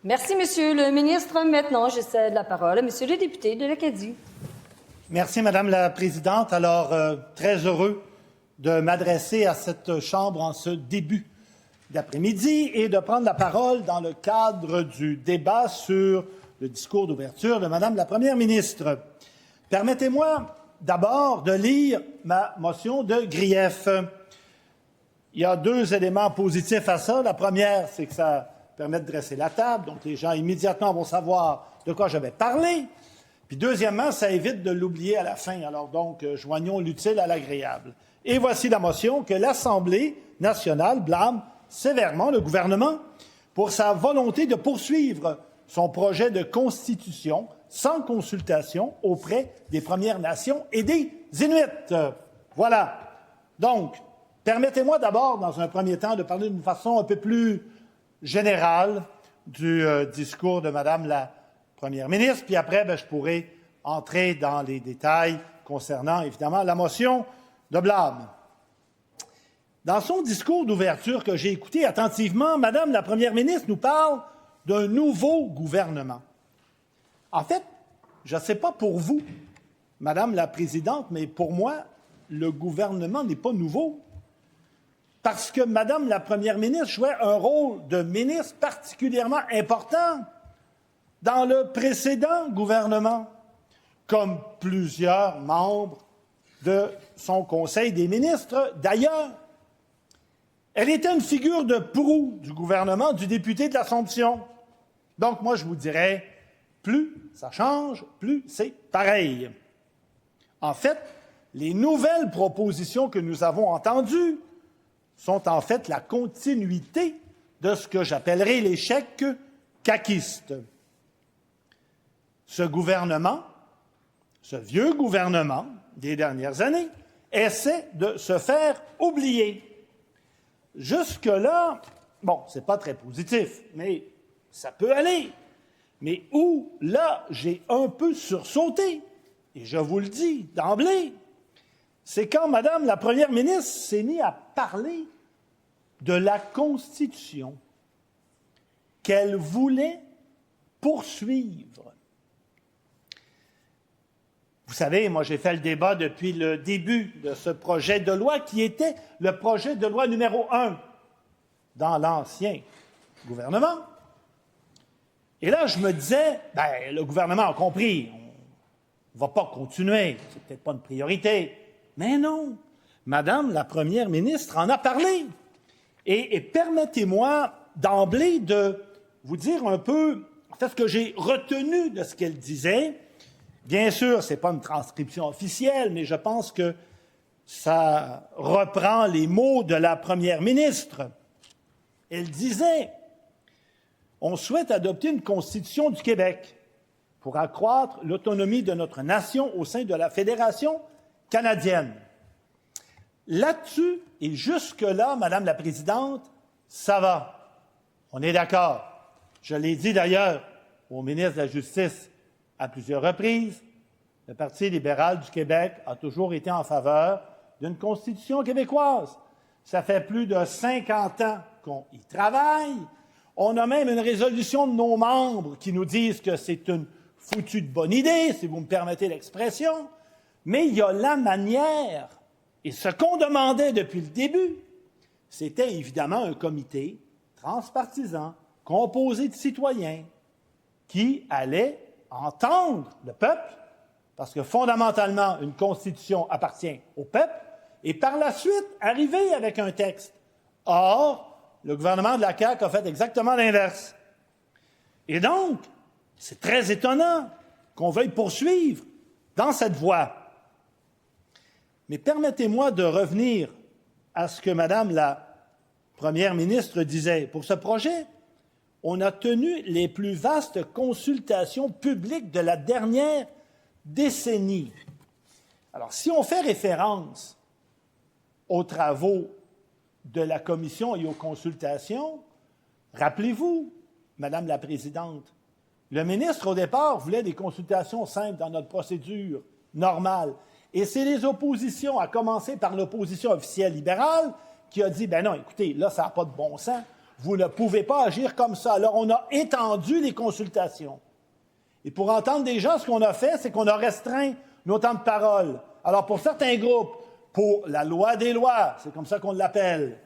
Merci, Monsieur le ministre. Maintenant, je cède la parole à Monsieur le député de l'Acadie. Merci, Madame la Présidente. Alors, très heureux de m'adresser à cette Chambre en ce début d'après-midi et de prendre la parole dans le cadre du débat sur le discours d'ouverture de Madame la Première ministre. Permettez-moi d'abord de lire ma motion de grief. Il y a deux éléments positifs à ça. La première, c'est que ça permet de dresser la table, donc les gens immédiatement vont savoir de quoi je vais parler. Puis deuxièmement, ça évite de l'oublier à la fin. Alors donc, joignons l'utile à l'agréable. Et voici la motion que l'Assemblée nationale blâme sévèrement le gouvernement pour sa volonté de poursuivre son projet de constitution sans consultation auprès des Premières Nations et des Inuits. Voilà. Donc, permettez-moi d'abord, dans un premier temps, de parler d'une façon un peu plus générale du discours de Madame la Première ministre, puis après, je pourrai entrer dans les détails concernant, évidemment, la motion de blâme. Dans son discours d'ouverture que j'ai écouté attentivement, Madame la Première ministre nous parle d'un nouveau gouvernement. En fait, je ne sais pas pour vous, Madame la Présidente, mais pour moi, le gouvernement n'est pas nouveau. Parce que Madame la Première ministre jouait un rôle de ministre particulièrement important dans le précédent gouvernement, comme plusieurs membres de son Conseil des ministres d'ailleurs. Elle était une figure de proue du gouvernement du député de l'Assomption. Donc moi, je vous dirais, plus ça change, plus c'est pareil. En fait, les nouvelles propositions que nous avons entendues sont en fait la continuité de ce que j'appellerais l'échec caquiste. Ce gouvernement, ce vieux gouvernement des dernières années, essaie de se faire oublier. Jusque-là, bon, c'est pas très positif, mais ça peut aller. Mais où, là, j'ai un peu sursauté, et je vous le dis d'emblée, c'est quand Madame la Première ministre s'est mise à parler de la Constitution qu'elle voulait poursuivre. Vous savez, moi, j'ai fait le débat depuis le début de ce projet de loi qui était le projet de loi numéro 1 dans l'ancien gouvernement. Et là, je me disais, le gouvernement a compris, on ne va pas continuer, c'est peut-être pas une priorité. Mais non, Madame la Première ministre en a parlé. Et permettez-moi d'emblée de vous dire un peu ce que j'ai retenu de ce qu'elle disait. Bien sûr, ce n'est pas une transcription officielle, mais je pense que ça reprend les mots de la Première ministre. Elle disait « On souhaite adopter une Constitution du Québec pour accroître l'autonomie de notre nation au sein de la Fédération canadienne. » Là-dessus, et jusque-là, Madame la Présidente, ça va. On est d'accord. Je l'ai dit d'ailleurs au ministre de la Justice à plusieurs reprises, le Parti libéral du Québec a toujours été en faveur d'une Constitution québécoise. Ça fait plus de 50 ans qu'on y travaille. On a même une résolution de nos membres qui nous disent que c'est une foutue de bonne idée, si vous me permettez l'expression. Mais il y a la manière. Et ce qu'on demandait depuis le début, c'était évidemment un comité transpartisan, composé de citoyens, qui allait entendre le peuple, parce que fondamentalement, une constitution appartient au peuple, et par la suite, arriver avec un texte. Or, le gouvernement de la CAQ a fait exactement l'inverse. Et donc, c'est très étonnant qu'on veuille poursuivre dans cette voie. Mais permettez-moi de revenir à ce que Madame la Première ministre disait. Pour ce projet, on a tenu les plus vastes consultations publiques de la dernière décennie. Alors, si on fait référence aux travaux de la Commission et aux consultations, rappelez-vous, Madame la Présidente, le ministre, au départ, voulait des consultations simples dans notre procédure normale. Et c'est les oppositions, à commencer par l'opposition officielle libérale, qui a dit, ben non, écoutez, là, ça n'a pas de bon sens. vous ne pouvez pas agir comme ça. Alors, on a étendu les consultations. Et pour entendre des gens, ce qu'on a fait, c'est qu'on a restreint nos temps de parole. Alors, pour certains groupes, pour la loi des lois, c'est comme ça qu'on l'appelle,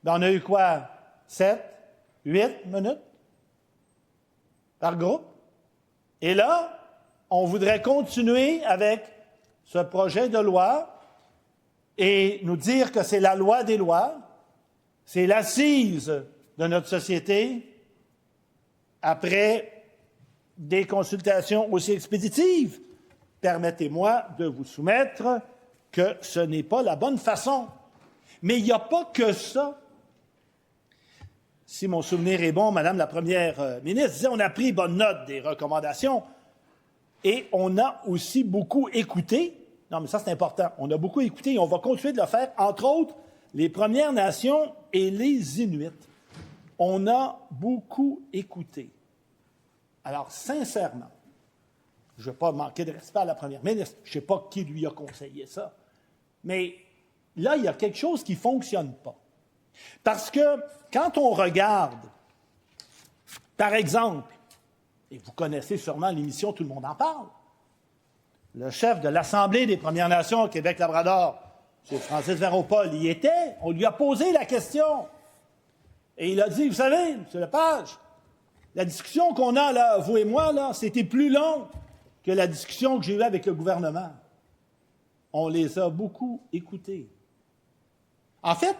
ben on a eu quoi? 7, 8 minutes par groupe. Et là, on voudrait continuer avec ce projet de loi et nous dire que c'est la loi des lois, c'est l'assise de notre société, après des consultations aussi expéditives. Permettez-moi de vous soumettre que ce n'est pas la bonne façon. Mais il n'y a pas que ça. Si mon souvenir est bon, Madame la Première ministre disait on a pris bonne note des recommandations et on a aussi beaucoup écouté. Non, mais ça, c'est important. On a beaucoup écouté et on va continuer de le faire, entre autres, les Premières Nations et les Inuits. On a beaucoup écouté. Alors, sincèrement, je ne veux pas manquer de respect à la Première ministre. Je ne sais pas qui lui a conseillé ça. Mais là, il y a quelque chose qui ne fonctionne pas. Parce que quand on regarde, par exemple, et vous connaissez sûrement l'émission Tout le monde en parle, le chef de l'Assemblée des Premières Nations au Québec-Labrador, M. Francis Veropol, y était. On lui a posé la question. Et il a dit, vous savez, M. Lepage, la discussion qu'on a, là, vous et moi, là, c'était plus long que la discussion que j'ai eue avec le gouvernement. On les a beaucoup écoutés. En fait,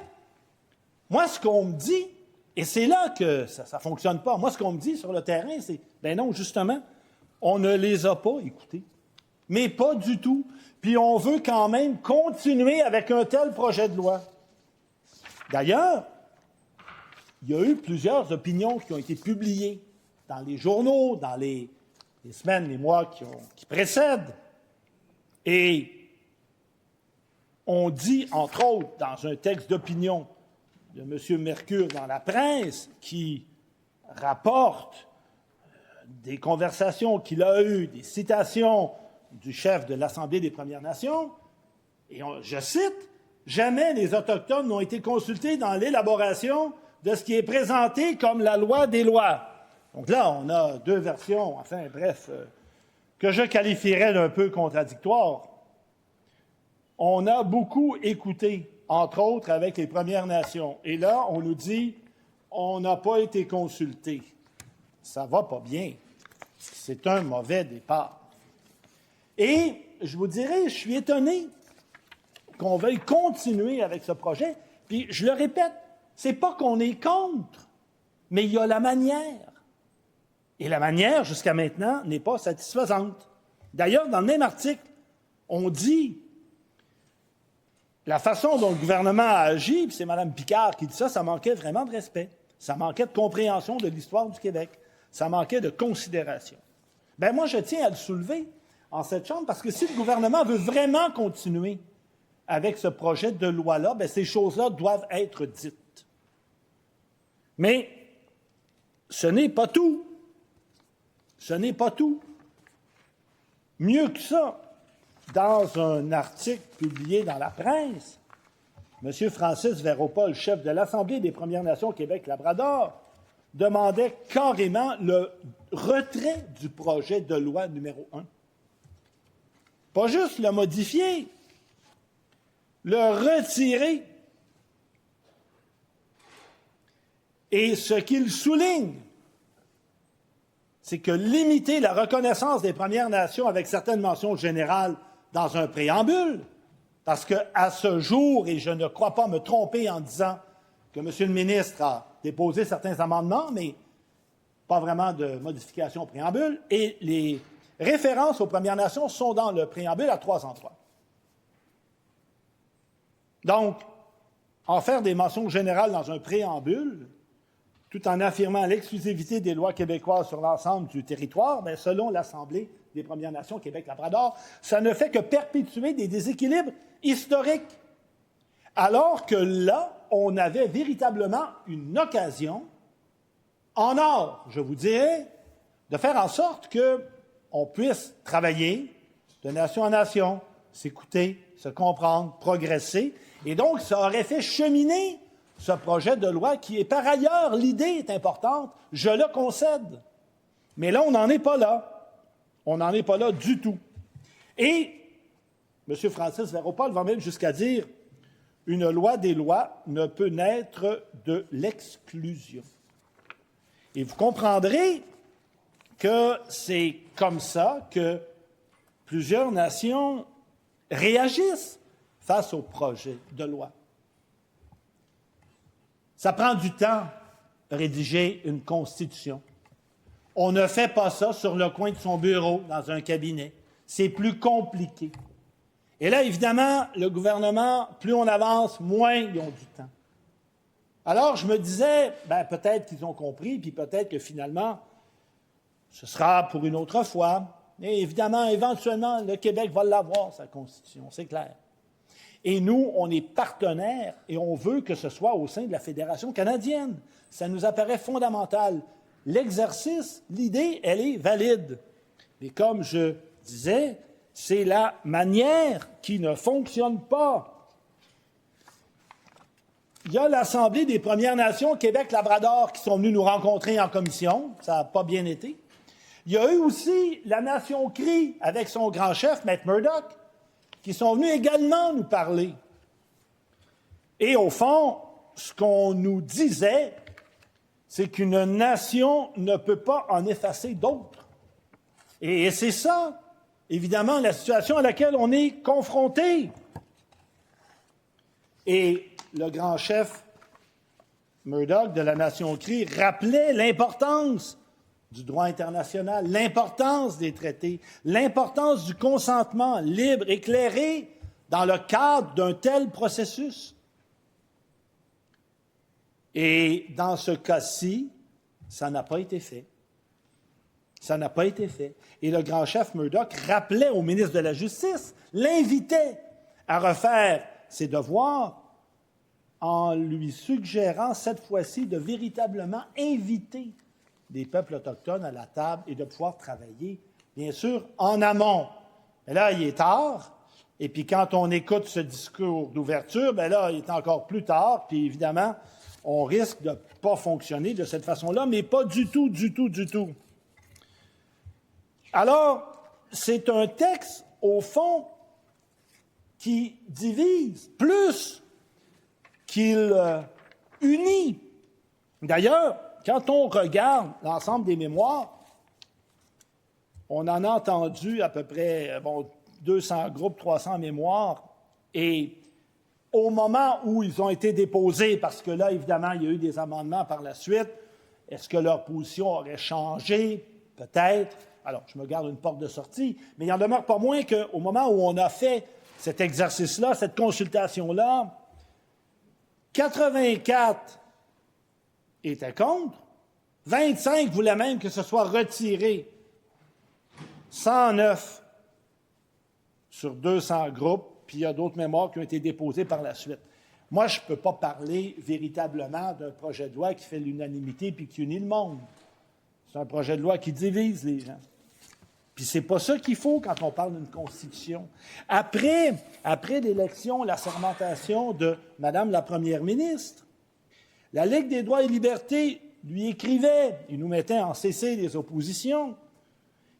moi, ce qu'on me dit, et c'est là que ça ne fonctionne pas, moi, ce qu'on me dit sur le terrain, c'est, ben non, justement, on ne les a pas écoutés. Mais pas du tout. Puis on veut quand même continuer avec un tel projet de loi. D'ailleurs, il y a eu plusieurs opinions qui ont été publiées dans les journaux, dans les semaines, les mois qui précèdent. Et on dit, entre autres, dans un texte d'opinion de M. Mercure dans la presse, qui rapporte des conversations qu'il a eues, des citations du chef de l'Assemblée des Premières Nations, et je cite, « Jamais les Autochtones n'ont été consultés dans l'élaboration de ce qui est présenté comme la loi des lois. » Donc là, on a deux versions, enfin, bref, que je qualifierais d'un peu contradictoires. On a beaucoup écouté, entre autres avec les Premières Nations. Et là, on nous dit, on n'a pas été consulté. Ça va pas bien. C'est un mauvais départ. Et je vous dirais, je suis étonné qu'on veuille continuer avec ce projet. Puis, je le répète, c'est pas qu'on est contre, mais il y a la manière. Et la manière, jusqu'à maintenant, n'est pas satisfaisante. D'ailleurs, dans le même article, on dit la façon dont le gouvernement a agi, puis c'est Mme Picard qui dit ça, ça manquait vraiment de respect. Ça manquait de compréhension de l'histoire du Québec. Ça manquait de considération. Bien, moi, je tiens à le soulever en cette Chambre, parce que si le gouvernement veut vraiment continuer avec ce projet de loi-là, bien, ces choses-là doivent être dites. Mais ce n'est pas tout. Ce n'est pas tout. Mieux que ça, dans un article publié dans la presse, M. Francis Veropol, chef de l'Assemblée des Premières Nations Québec-Labrador, demandait carrément le retrait du projet de loi numéro 1. Pas juste le modifier, le retirer. Et ce qu'il souligne, c'est que limiter la reconnaissance des Premières Nations avec certaines mentions générales dans un préambule, parce qu'à ce jour, et je ne crois pas me tromper en disant que M. le ministre a déposé certains amendements, mais pas vraiment de modification au préambule, et les références aux Premières Nations sont dans le préambule à 3 endroits. Donc, en faire des mentions générales dans un préambule, tout en affirmant l'exclusivité des lois québécoises sur l'ensemble du territoire, bien, selon l'Assemblée des Premières Nations Québec-Labrador, ça ne fait que perpétuer des déséquilibres historiques. Alors que là, on avait véritablement une occasion, en or, je vous dirais, de faire en sorte qu'on puisse travailler de nation en nation, s'écouter, se comprendre, progresser. Et donc, ça aurait fait cheminer ce projet de loi qui est par ailleurs, l'idée est importante, je le concède. Mais là, on n'en est pas là. On n'en est pas là du tout. Et M. Francis Véropal va même jusqu'à dire « Une loi des lois ne peut naître de l'exclusion ». Et vous comprendrez que c'est comme ça que plusieurs nations réagissent face au projet de loi. Ça prend du temps de rédiger une constitution. On ne fait pas ça sur le coin de son bureau, dans un cabinet. C'est plus compliqué. Et là, évidemment, le gouvernement, plus on avance, moins ils ont du temps. Alors, je me disais, peut-être qu'ils ont compris, puis peut-être que finalement, ce sera pour une autre fois. Et évidemment, éventuellement, le Québec va l'avoir, sa Constitution, c'est clair. Et nous, on est partenaires et on veut que ce soit au sein de la Fédération canadienne. Ça nous apparaît fondamental. L'exercice, l'idée, elle est valide. Mais comme je disais, c'est la manière qui ne fonctionne pas. Il y a l'Assemblée des Premières Nations Québec-Labrador qui sont venus nous rencontrer en commission. Ça n'a pas bien été. Il y a eu aussi la Nation Crie avec son grand chef, Matt Murdoch, qui sont venus également nous parler. Et au fond, ce qu'on nous disait, c'est qu'une nation ne peut pas en effacer d'autres. Et c'est ça, évidemment, la situation à laquelle on est confronté. Et le grand chef Murdoch de la Nation Crie rappelait l'importance du droit international, l'importance des traités, l'importance du consentement libre, éclairé dans le cadre d'un tel processus. Et dans ce cas-ci, ça n'a pas été fait. Ça n'a pas été fait. Et le grand chef Murdoch rappelait au ministre de la Justice, l'invitait à refaire ses devoirs en lui suggérant cette fois-ci de véritablement inviter des peuples autochtones à la table et de pouvoir travailler, bien sûr, en amont. Mais là, il est tard. Et puis quand on écoute ce discours d'ouverture, là, il est encore plus tard. Puis évidemment, on risque de ne pas fonctionner de cette façon-là, mais pas du tout, du tout, du tout. Alors, c'est un texte, au fond, qui divise plus qu'il unit. D'ailleurs, quand on regarde l'ensemble des mémoires, on en a entendu à peu près 200 groupes, 300 mémoires, et au moment où ils ont été déposés, parce que là, évidemment, il y a eu des amendements par la suite, est-ce que leur position aurait changé? Peut-être. Alors, je me garde une porte de sortie, mais il n'en demeure pas moins qu'au moment où on a fait cet exercice-là, cette consultation-là, 84 étaient contre, 25 voulaient même que ce soit retiré, 109 sur 200 groupes, puis il y a d'autres mémoires qui ont été déposées par la suite. Moi, je ne peux pas parler véritablement d'un projet de loi qui fait l'unanimité puis qui unit le monde. C'est un projet de loi qui divise les gens. Puis c'est pas ça qu'il faut quand on parle d'une constitution. Après l'élection, la sermentation de Mme la première ministre, la Ligue des droits et libertés lui écrivait, il nous mettait en cessez les oppositions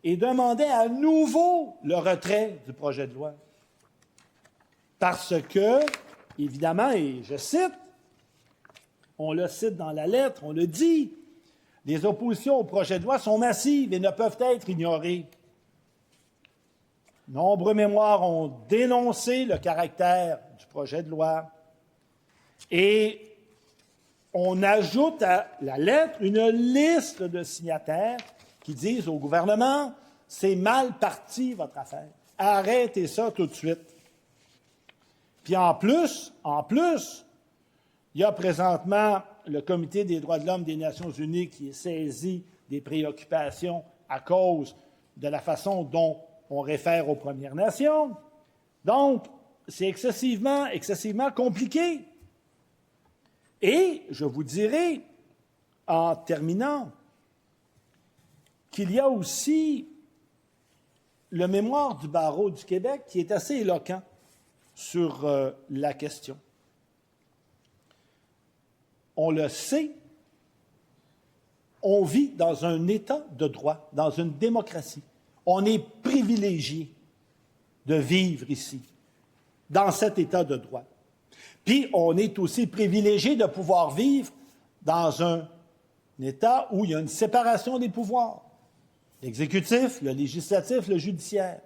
et demandait à nouveau le retrait du projet de loi. Parce que, évidemment, et je cite, on le cite dans la lettre, on le dit, les oppositions au projet de loi sont massives et ne peuvent être ignorées. Nombreux mémoires ont dénoncé le caractère du projet de loi et on ajoute à la lettre une liste de signataires qui disent au gouvernement « c'est mal parti votre affaire, arrêtez ça tout de suite ». Puis en plus, il y a présentement le Comité des droits de l'homme des Nations unies qui est saisi des préoccupations à cause de la façon dont on réfère aux Premières Nations. Donc, c'est excessivement compliqué. Et je vous dirai, en terminant, qu'il y a aussi le mémoire du barreau du Québec qui est assez éloquent sur la question. on le sait, on vit dans un État de droit, dans une démocratie. On est privilégié de vivre ici, dans cet État de droit. Puis, on est aussi privilégié de pouvoir vivre dans un État où il y a une séparation des pouvoirs. L'exécutif, le législatif, le judiciaire.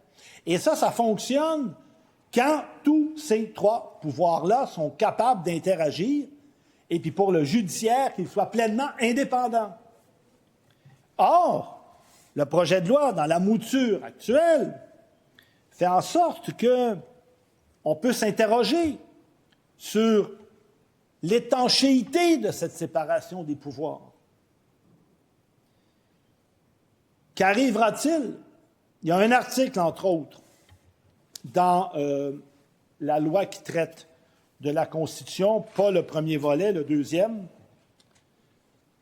Et ça fonctionne quand tous ces trois pouvoirs-là sont capables d'interagir, et puis pour le judiciaire, qu'il soit pleinement indépendant. Or, le projet de loi, dans la mouture actuelle, fait en sorte qu'on peut s'interroger sur l'étanchéité de cette séparation des pouvoirs. Qu'arrivera-t-il? Il y a un article, entre autres, dans la loi qui traite de la Constitution, pas le premier volet, le deuxième.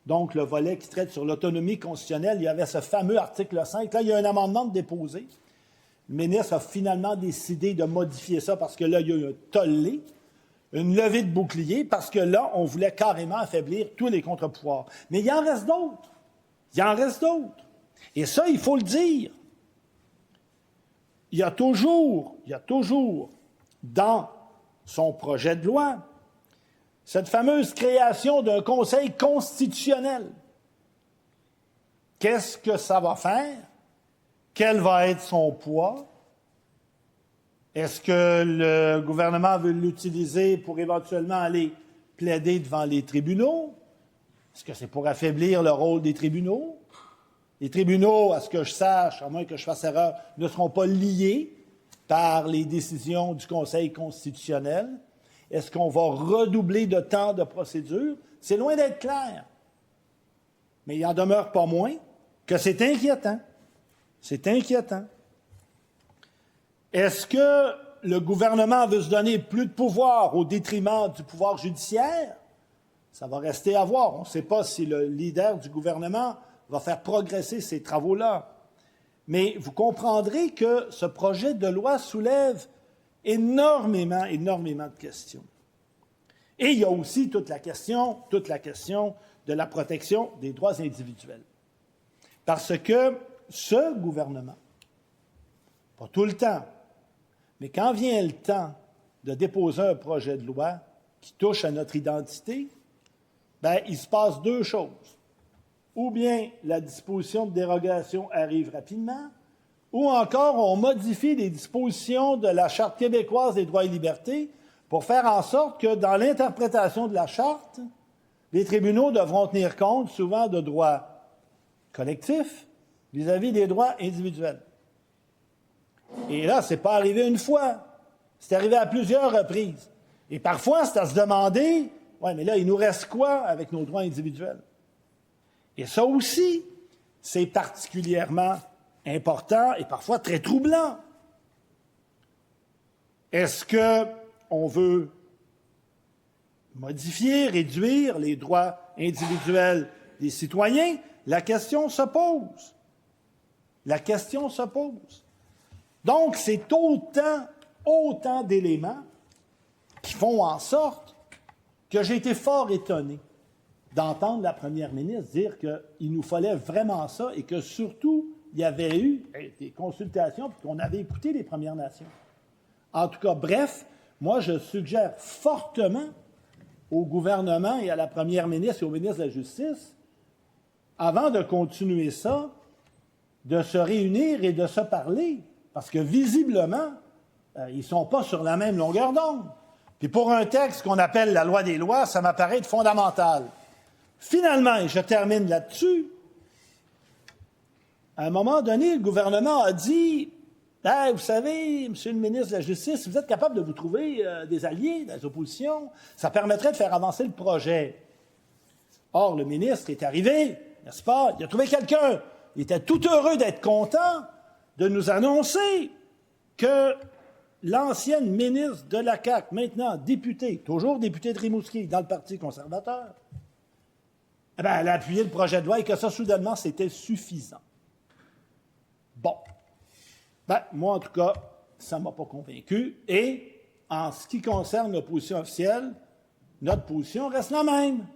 Donc, le volet qui traite sur l'autonomie constitutionnelle, il y avait ce fameux article 5. Là, il y a un amendement de déposé. Le ministre a finalement décidé de modifier ça parce que là, il y a eu un tollé, une levée de bouclier, parce que là, on voulait carrément affaiblir tous les contre-pouvoirs. Mais il en reste d'autres. Il en reste d'autres. Et ça, il faut le dire. Il y a toujours dans son projet de loi cette fameuse création d'un Conseil constitutionnel. Qu'est-ce que ça va faire? Quel va être son poids? Est-ce que le gouvernement veut l'utiliser pour éventuellement aller plaider devant les tribunaux? Est-ce que c'est pour affaiblir le rôle des tribunaux? Les tribunaux, à ce que je sache, à moins que je fasse erreur, ne seront pas liés par les décisions du Conseil constitutionnel. Est-ce qu'on va redoubler de temps de procédure? C'est loin d'être clair. Mais il n'en demeure pas moins que c'est inquiétant. C'est inquiétant. Est-ce que le gouvernement veut se donner plus de pouvoir au détriment du pouvoir judiciaire? Ça va rester à voir. On ne sait pas si le leader du gouvernement va faire progresser ces travaux-là. Mais vous comprendrez que ce projet de loi soulève énormément de questions. Et il y a aussi toute la question de la protection des droits individuels. Parce que ce gouvernement, pas tout le temps, mais quand vient le temps de déposer un projet de loi qui touche à notre identité, il se passe deux choses. Ou bien la disposition de dérogation arrive rapidement, ou encore on modifie les dispositions de la Charte québécoise des droits et libertés pour faire en sorte que dans l'interprétation de la Charte, les tribunaux devront tenir compte souvent de droits collectifs vis-à-vis des droits individuels. Et là, ce n'est pas arrivé une fois, c'est arrivé à plusieurs reprises. Et parfois, c'est à se demander, ouais, mais là, il nous reste quoi avec nos droits individuels? Et ça aussi, c'est particulièrement important et parfois très troublant. Est-ce qu'on veut modifier, réduire les droits individuels des citoyens? La question se pose. La question se pose. Donc, c'est autant d'éléments qui font en sorte que j'ai été fort étonné d'entendre la première ministre dire qu'il nous fallait vraiment ça et que surtout, il y avait eu des consultations et qu'on avait écouté les Premières Nations. En tout cas, bref, moi, je suggère fortement au gouvernement et à la première ministre et au ministre de la Justice, avant de continuer ça, de se réunir et de se parler, parce que visiblement, ils ne sont pas sur la même longueur d'onde. Puis pour un texte qu'on appelle la loi des lois, ça m'apparaît être fondamental. Finalement, et je termine là-dessus, à un moment donné, le gouvernement a dit « Hey, vous savez, monsieur le ministre de la Justice, si vous êtes capable de vous trouver des alliés dans les oppositions, ça permettrait de faire avancer le projet. » Or, le ministre est arrivé, n'est-ce pas? Il a trouvé quelqu'un. Il était tout heureux d'être content de nous annoncer que l'ancienne ministre de la CAQ, maintenant députée, toujours députée de Rimouski, dans le Parti conservateur, elle a appuyé le projet de loi et que ça, soudainement, c'était suffisant. Bon. Moi, en tout cas, ça ne m'a pas convaincu. Et en ce qui concerne l'opposition officielle, notre position reste la même.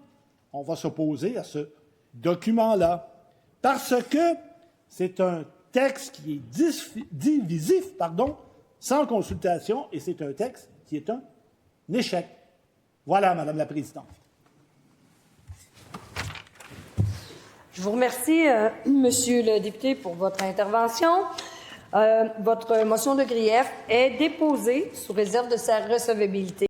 on va s'opposer à ce document-là. Parce que c'est un texte qui est divisif, sans consultation, et c'est un texte qui est un échec. Voilà, Madame la Présidente. Je vous remercie, Monsieur le député, pour votre intervention. Votre motion de grief est déposée sous réserve de sa recevabilité.